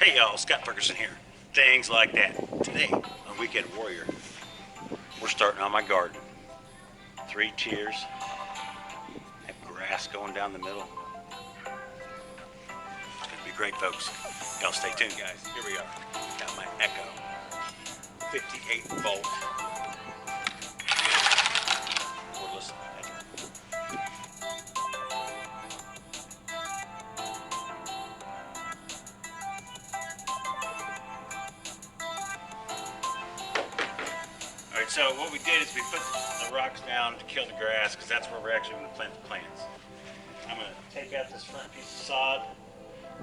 Hey y'all, Scott Ferguson here. Things like that. Today on Weekend Warrior, we're starting on my garden. 3 tiers, have grass going down the middle. It's gonna be great, folks. Y'all stay tuned, guys. Here we are. Got my Echo 58 volt. Cordless. Alright, so what we did is we put the rocks down to kill the grass because that's where we're actually going to plant the plants. I'm going to take out this front piece of sod,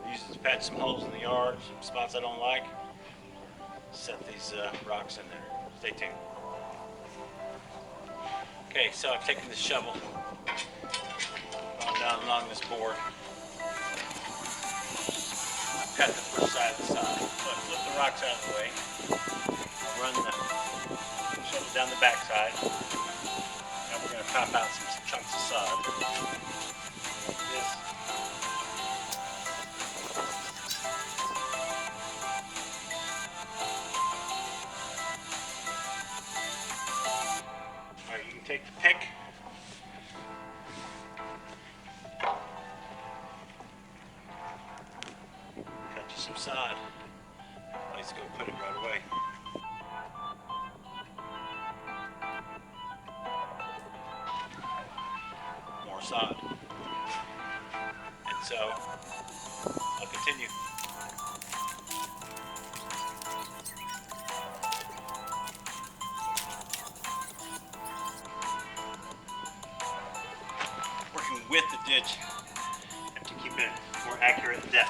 use it to patch some holes in the yard, some spots I don't like. Set these rocks in there. Stay tuned. Okay, so I've taken this shovel, gone down along this board, cut the first side of the sod. So I flip the rocks out of the way, run the shovel down the back side. Now we're going to pop out some chunks of sod. Like this. Alright, you can take the pick. Cut you some sod. Let's go put it right away. More sod. And so I'll continue. Working with the ditch, have to keep it more accurate depth.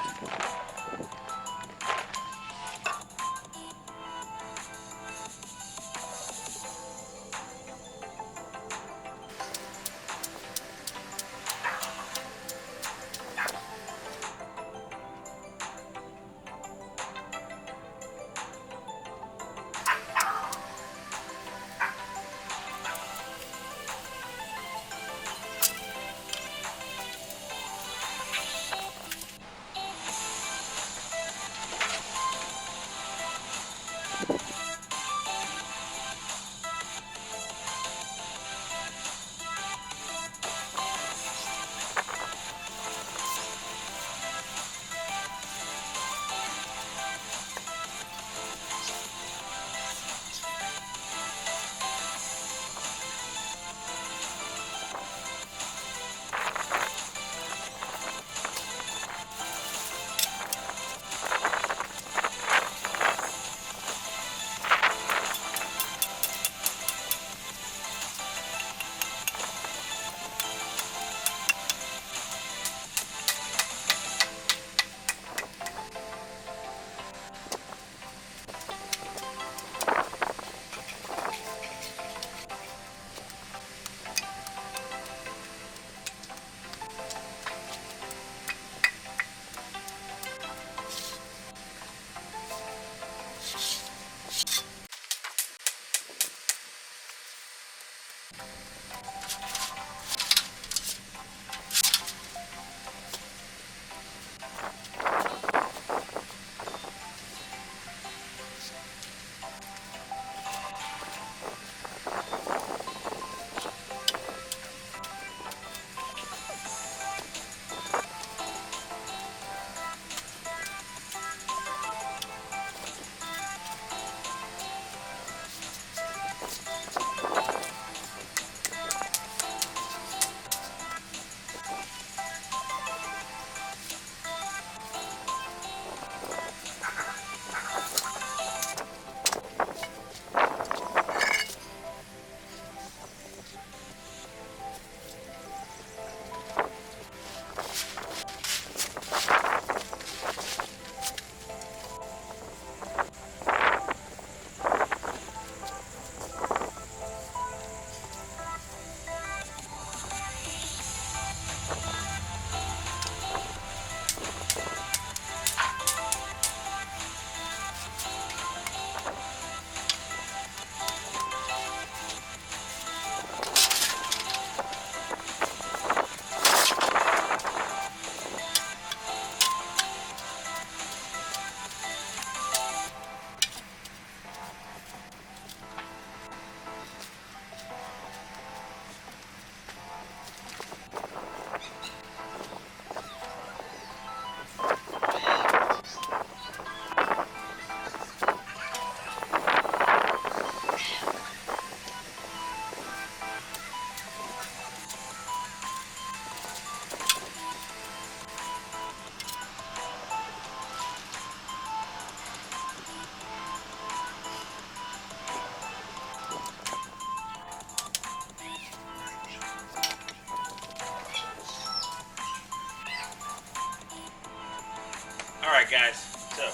Alright guys, so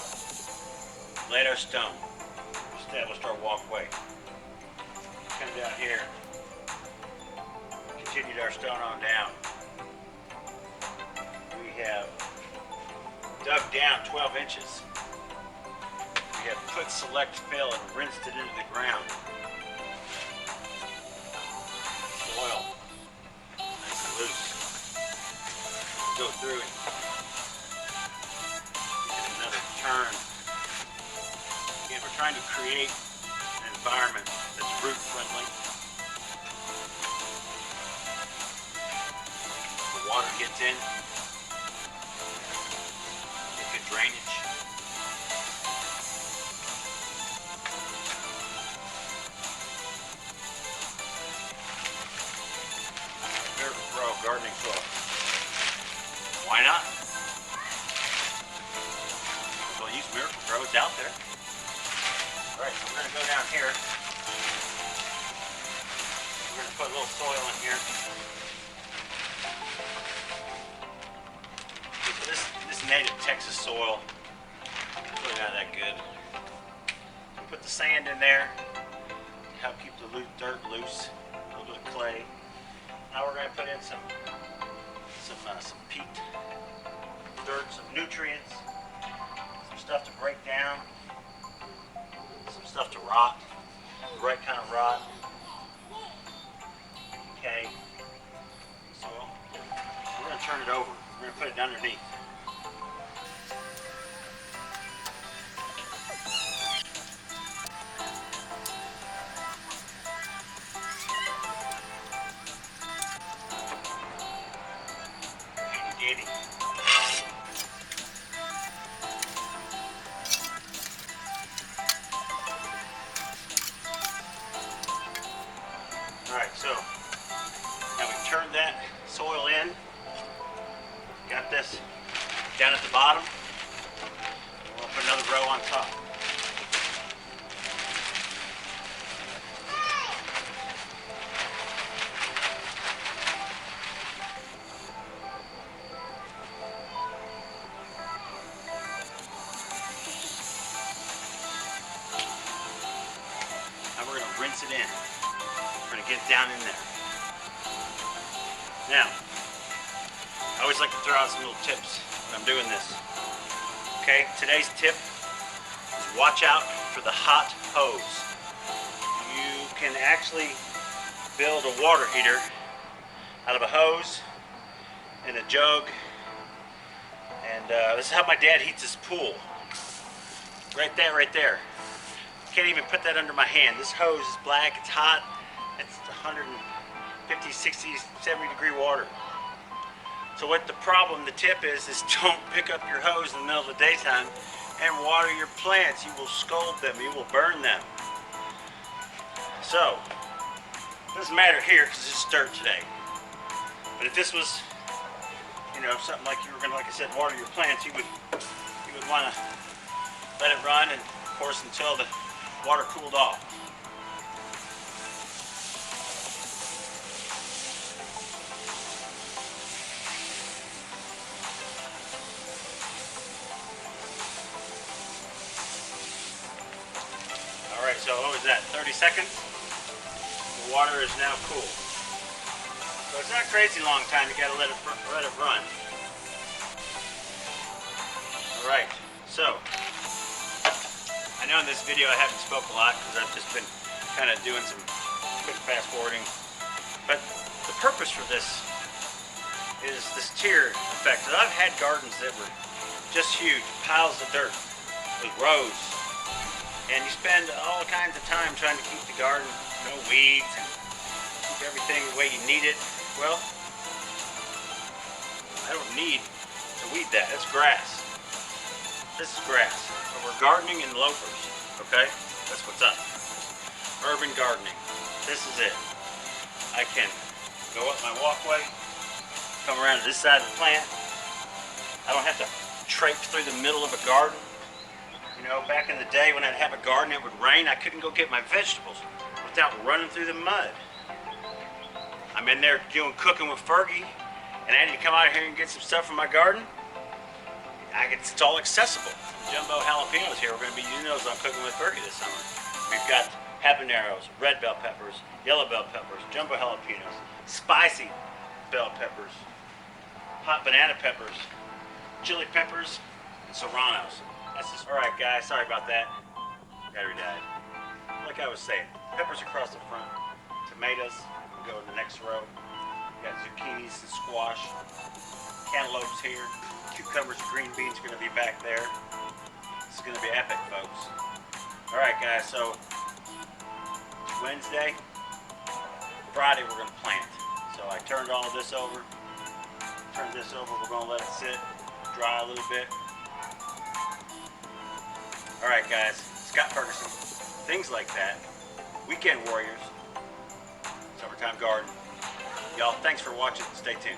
laid our stone, established our walkway. Come down here, continued our stone on down. We have dug down 12 inches. We have put select fill and rinsed it into the ground. Soil, nice and loose. Go through and get another turn. Again, we're trying to create an environment that's root friendly. The water gets in. Get good drainage. Miracle-Gro gardening soil. Why not? We'll use Miracle-Gro, it's out there. Alright, so we're going to go down here. We're going to put a little soil in here. Okay, so this native Texas soil, it's really not that good. So put the sand in there to help keep the dirt loose. A little bit of clay. Now we're going to put in some peat, dirt, some nutrients, some stuff to break down, some stuff to rot, the right kind of rot. Okay, so we're going to turn it over. We're going to put it underneath. Alright, so now we've turned that soil in. Got this down at the bottom. We'll put another row on top. Now we're going to rinse it in. We're going to get it down in there. Now, I always like to throw out some little tips when I'm doing this. Okay, today's tip is watch out for the hot hose. You can actually build a water heater out of a hose and a jug. And this is how my dad heats his pool. Right there. Can't even put that under my hand. This hose is black, it's hot. It's 150, 60, 70 degree water. So what the tip is don't pick up your hose in the middle of the daytime and water your plants. You will scald them, you will burn them. So, it doesn't matter here because it's dirt today. But if this was, something like you were gonna, like I said, water your plants, you would want to let it run and of course until the water cooled off. Alright, so what was that, 30 seconds? The water is now cool. So it's not a crazy long time, you gotta let it run. Alright, so I know in this video I haven't spoke a lot because I've just been kind of doing some quick fast forwarding. But the purpose for this is this tier effect. So I've had gardens that were just huge, piles of dirt with rows. And you spend all kinds of time trying to keep the garden, no weeds, and keep everything the way you need it. Well, I don't need to weed that. It's grass. This is grass. So we're gardening in loafers, okay? That's what's up. Urban gardening. This is it. I can go up my walkway, come around to this side of the plant. I don't have to traipse through the middle of a garden. Back in the day when I'd have a garden, it would rain, I couldn't go get my vegetables without running through the mud. I'm in there cooking with Fergie, and I had to come out here and get some stuff from my garden. It's all accessible. Jumbo jalapenos here. We're going to be using those on Cooking with Bertie this summer. We've got habaneros, red bell peppers, yellow bell peppers, jumbo jalapenos, spicy bell peppers, hot banana peppers, chili peppers, and serranos. That's just, all right, guys. Sorry about that. Battery died. Like I was saying, peppers across the front, tomatoes go in the next row. We got zucchinis and squash, cantaloupes here, cucumbers, green beans are going to be back there. It's going to be epic, folks. All right, guys. So Wednesday, Friday, we're going to plant. So I turned all of this over. Turn this over. We're going to let it sit, dry a little bit. All right, guys. Scott Ferguson. Things like that. Weekend Warriors. Summertime Garden. Y'all, thanks for watching. Stay tuned.